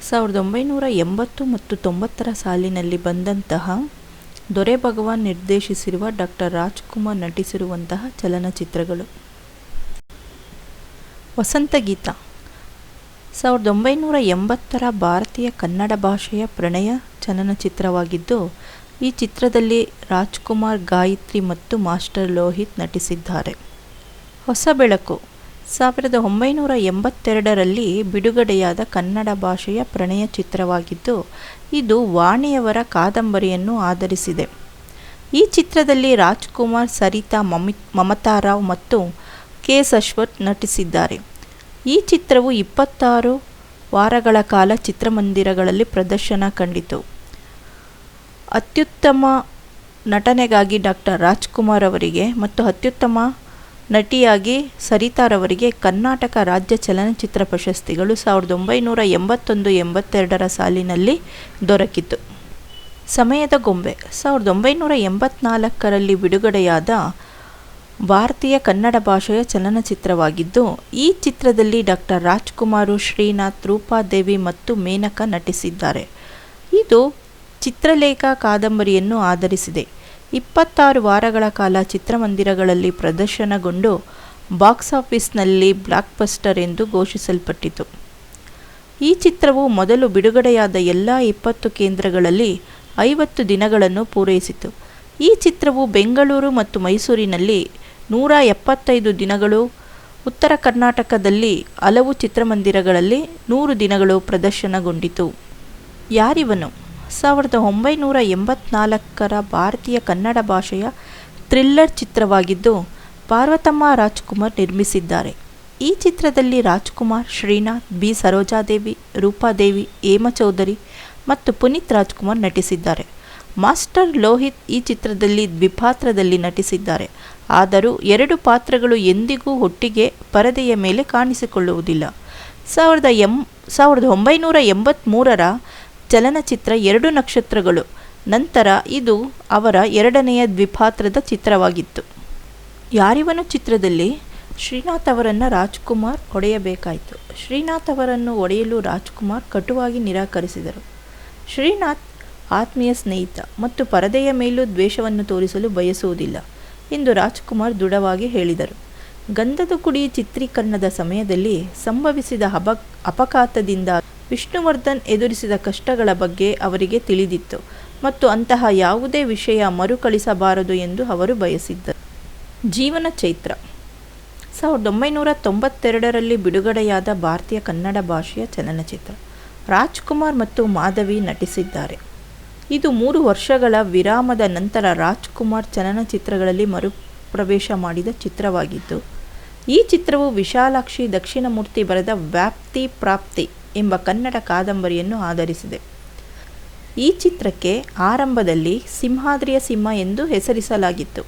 1980 ಮತ್ತು 90ರ ಸಾಲಿನಲ್ಲಿ ಬಂದಂತಹ ದೊರೆ ಭಗವಾನ್ ನಿರ್ದೇಶಿಸಿರುವ ಡಾಕ್ಟರ್ ರಾಜ್ಕುಮಾರ್ ನಟಿಸಿರುವಂತಹ ಚಲನಚಿತ್ರಗಳು. ವಸಂತಗೀತ 1980ರ ಭಾರತೀಯ ಕನ್ನಡ ಭಾಷೆಯ ಪ್ರಣಯ ಚಲನಚಿತ್ರವಾಗಿದ್ದು, ಈ ಚಿತ್ರದಲ್ಲಿ ರಾಜ್ಕುಮಾರ್, ಗಾಯತ್ರಿ ಮತ್ತು ಮಾಸ್ಟರ್ ಲೋಹಿತ್ ನಟಿಸಿದ್ದಾರೆ. ಹೊಸ ಬೆಳಕು 1982ರಲ್ಲಿ ಬಿಡುಗಡೆಯಾದ ಕನ್ನಡ ಭಾಷೆಯ ಪ್ರಣಯ ಚಿತ್ರವಾಗಿದ್ದು, ಇದು ವಾಣಿಯವರ ಕಾದಂಬರಿಯನ್ನು ಆಧರಿಸಿದೆ. ಈ ಚಿತ್ರದಲ್ಲಿ ರಾಜ್ಕುಮಾರ್, ಸರಿತಾ, ಮಮತಾ ರಾವ್ ಮತ್ತು ಕೆ.ಎಸ್. ಅಶ್ವಥ್ ನಟಿಸಿದ್ದಾರೆ. ಈ ಚಿತ್ರವು 26 ವಾರಗಳ ಕಾಲ ಚಿತ್ರಮಂದಿರಗಳಲ್ಲಿ ಪ್ರದರ್ಶನ ಕಂಡಿತು. ಅತ್ಯುತ್ತಮ ನಟನೆಗಾಗಿ ಡಾಕ್ಟರ್ ರಾಜ್ಕುಮಾರ್ ಅವರಿಗೆ ಮತ್ತು ಅತ್ಯುತ್ತಮ ನಟಿಯಾಗಿ ಸರಿತಾರವರಿಗೆ ಕರ್ನಾಟಕ ರಾಜ್ಯ ಚಲನಚಿತ್ರ ಪ್ರಶಸ್ತಿಗಳು 1981-82ರ ಸಾಲಿನಲ್ಲಿ ದೊರಕಿತು. ಸಮಯದ ಗೊಂಬೆ 1984ರಲ್ಲಿ ಬಿಡುಗಡೆಯಾದ ಭಾರತೀಯ ಕನ್ನಡ ಭಾಷೆಯ ಚಲನಚಿತ್ರವಾಗಿದ್ದು, ಈ ಚಿತ್ರದಲ್ಲಿ ಡಾಕ್ಟರ್ ರಾಜ್ಕುಮಾರ್, ಶ್ರೀನಾಥ್, ರೂಪಾದೇವಿ ಮತ್ತು ಮೇನಕಾ ನಟಿಸಿದ್ದಾರೆ. ಇದು ಚಿತ್ರಲೇಖ ಕಾದಂಬರಿಯನ್ನು ಆಧರಿಸಿದೆ. 26 ವಾರಗಳ ಕಾಲ ಚಿತ್ರಮಂದಿರಗಳಲ್ಲಿ ಪ್ರದರ್ಶನಗೊಂಡು ಬಾಕ್ಸ್ ಆಫೀಸ್ನಲ್ಲಿ ಬ್ಲಾಕ್ಬಸ್ಟರ್ ಎಂದು ಘೋಷಿಸಲ್ಪಟ್ಟಿತು. ಈ ಚಿತ್ರವು ಮೊದಲು ಬಿಡುಗಡೆಯಾದ ಎಲ್ಲ 20 ಕೇಂದ್ರಗಳಲ್ಲಿ 50 ದಿನಗಳನ್ನು ಪೂರೈಸಿತು. ಈ ಚಿತ್ರವು ಬೆಂಗಳೂರು ಮತ್ತು ಮೈಸೂರಿನಲ್ಲಿ 175 ದಿನಗಳು, ಉತ್ತರ ಕರ್ನಾಟಕದಲ್ಲಿ ಹಲವು ಚಿತ್ರಮಂದಿರಗಳಲ್ಲಿ 100 ದಿನಗಳು ಪ್ರದರ್ಶನಗೊಂಡಿತು. ಯಾರಿವನು 1984ರ ಭಾರತೀಯ ಕನ್ನಡ ಭಾಷೆಯ ಥ್ರಿಲ್ಲರ್ ಚಿತ್ರವಾಗಿದ್ದು, ಪಾರ್ವತಮ್ಮ ರಾಜ್ಕುಮಾರ್ ನಿರ್ಮಿಸಿದ್ದಾರೆ. ಈ ಚಿತ್ರದಲ್ಲಿ ರಾಜ್ಕುಮಾರ್, ಶ್ರೀನಾಥ್, ಬಿ. ಸರೋಜಾದೇವಿ, ರೂಪಾದೇವಿ, ಹೇಮಾ ಚೌಧರಿ ಮತ್ತು ಪುನೀತ್ ರಾಜ್ಕುಮಾರ್ ನಟಿಸಿದ್ದಾರೆ. ಮಾಸ್ಟರ್ ಲೋಹಿತ್ ಈ ಚಿತ್ರದಲ್ಲಿ ದ್ವಿಪಾತ್ರದಲ್ಲಿ ನಟಿಸಿದ್ದಾರೆ. ಆದರೂ 2 ಪಾತ್ರಗಳು ಎಂದಿಗೂ ಒಟ್ಟಿಗೆ ಪರದೆಯ ಮೇಲೆ ಕಾಣಿಸಿಕೊಳ್ಳುವುದಿಲ್ಲ. 1983ರ ಚಲನಚಿತ್ರ 2 ನಕ್ಷತ್ರಗಳು ನಂತರ ಇದು ಅವರ 2ನೆಯ ದ್ವಿಪಾತ್ರದ ಚಿತ್ರವಾಗಿತ್ತು. ಯಾರಿವನು ಚಿತ್ರದಲ್ಲಿ ಶ್ರೀನಾಥ್ ಅವರನ್ನು ರಾಜ್ಕುಮಾರ್ ಹೊಡೆಯಬೇಕಾಯಿತು. ಶ್ರೀನಾಥ್ ಅವರನ್ನು ಹೊಡೆಯಲು ರಾಜ್ಕುಮಾರ್ ಕಟುವಾಗಿ ನಿರಾಕರಿಸಿದರು. ಶ್ರೀನಾಥ್ ಆತ್ಮೀಯ ಸ್ನೇಹಿತ ಮತ್ತು ಪರದೆಯ ಮೇಲೂ ದ್ವೇಷವನ್ನು ತೋರಿಸಲು ಬಯಸುವುದಿಲ್ಲ ಎಂದು ರಾಜ್ಕುಮಾರ್ ದೃಢವಾಗಿ ಹೇಳಿದರು. ಗಂಧದ ಕುಡಿ ಚಿತ್ರೀಕರಣದ ಸಮಯದಲ್ಲಿ ಸಂಭವಿಸಿದ ಅಪಘಾತದಿಂದ ವಿಷ್ಣುವರ್ಧನ್ ಎದುರಿಸಿದ ಕಷ್ಟಗಳ ಬಗ್ಗೆ ಅವರಿಗೆ ತಿಳಿದಿತ್ತು ಮತ್ತು ಅಂತಹ ಯಾವುದೇ ವಿಷಯ ಮರುಕಳಿಸಬಾರದು ಎಂದು ಅವರು ಬಯಸಿದ್ದರು. ಜೀವನ ಚೈತ್ರ 1992ರಲ್ಲಿ ಬಿಡುಗಡೆಯಾದ ಭಾರತೀಯ ಕನ್ನಡ ಭಾಷೆಯ ಚಲನಚಿತ್ರ. ರಾಜ್ಕುಮಾರ್ ಮತ್ತು ಮಾಧವಿ ನಟಿಸಿದ್ದಾರೆ. ಇದು 3 ವರ್ಷಗಳ ವಿರಾಮದ ನಂತರ ರಾಜ್ಕುಮಾರ್ ಚಲನಚಿತ್ರಗಳಲ್ಲಿ ಮರುಪ್ರವೇಶ ಮಾಡಿದ ಚಿತ್ರವಾಗಿದ್ದು, ಈ ಚಿತ್ರವು ವಿಶಾಲಾಕ್ಷಿ ದಕ್ಷಿಣಮೂರ್ತಿ ಬರೆದ ವ್ಯಾಪ್ತಿ ಪ್ರಾಪ್ತಿ ಎಂಬ ಕನ್ನಡ ಕಾದಂಬರಿಯನ್ನು ಆಧರಿಸಿದೆ. ಈ ಚಿತ್ರಕ್ಕೆ ಆರಂಭದಲ್ಲಿ ಸಿಂಹಾದ್ರಿಯ ಸಿಂಹ ಎಂದು ಹೆಸರಿಸಲಾಗಿತ್ತು.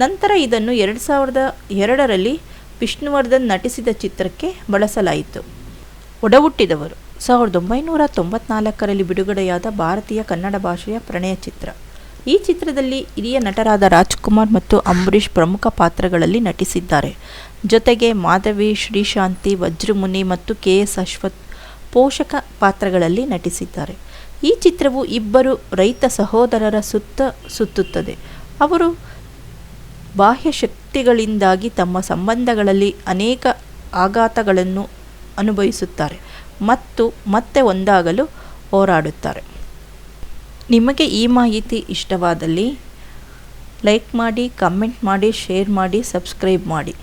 ನಂತರ ಇದನ್ನು 2002ರಲ್ಲಿ ವಿಷ್ಣುವರ್ಧನ್ ನಟಿಸಿದ ಚಿತ್ರಕ್ಕೆ ಬಳಸಲಾಯಿತು. ಒಡಹುಟ್ಟಿದವರು 1994ರಲ್ಲಿ ಬಿಡುಗಡೆಯಾದ ಭಾರತೀಯ ಕನ್ನಡ ಭಾಷೆಯ ಪ್ರಣಯ ಚಿತ್ರ. ಈ ಚಿತ್ರದಲ್ಲಿ ಹಿರಿಯ ನಟರಾದ ರಾಜ್ಕುಮಾರ್ ಮತ್ತು ಅಂಬರೀಷ್ ಪ್ರಮುಖ ಪಾತ್ರಗಳಲ್ಲಿ ನಟಿಸಿದ್ದಾರೆ. ಜೊತೆಗೆ ಮಾಧವಿ, ಶ್ರೀಶಾಂತಿ, ವಜ್ರಮುನಿ ಮತ್ತು ಕೆ.ಎಸ್. ಅಶ್ವಥ್ ಪೋಷಕ ಪಾತ್ರಗಳಲ್ಲಿ ನಟಿಸಿದ್ದಾರೆ. ಈ ಚಿತ್ರವು ಇಬ್ಬರು ರೈತ ಸಹೋದರರ ಸುತ್ತುತ್ತದೆ. ಅವರು ಬಾಹ್ಯ ಶಕ್ತಿಗಳಿಂದಾಗಿ ತಮ್ಮ ಸಂಬಂಧಗಳಲ್ಲಿ ಅನೇಕ ಆಘಾತಗಳನ್ನು ಅನುಭವಿಸುತ್ತಾರೆ ಮತ್ತು ಮತ್ತೆ ಒಂದಾಗಲು ಹೋರಾಡುತ್ತಾರೆ. ನಿಮಗೆ ಈ ಮಾಹಿತಿ ಇಷ್ಟವಾದಲ್ಲಿ ಲೈಕ್ ಮಾಡಿ, ಕಮೆಂಟ್ ಮಾಡಿ, ಶೇರ್ ಮಾಡಿ, ಸಬ್ಸ್ಕ್ರೈಬ್ ಮಾಡಿ.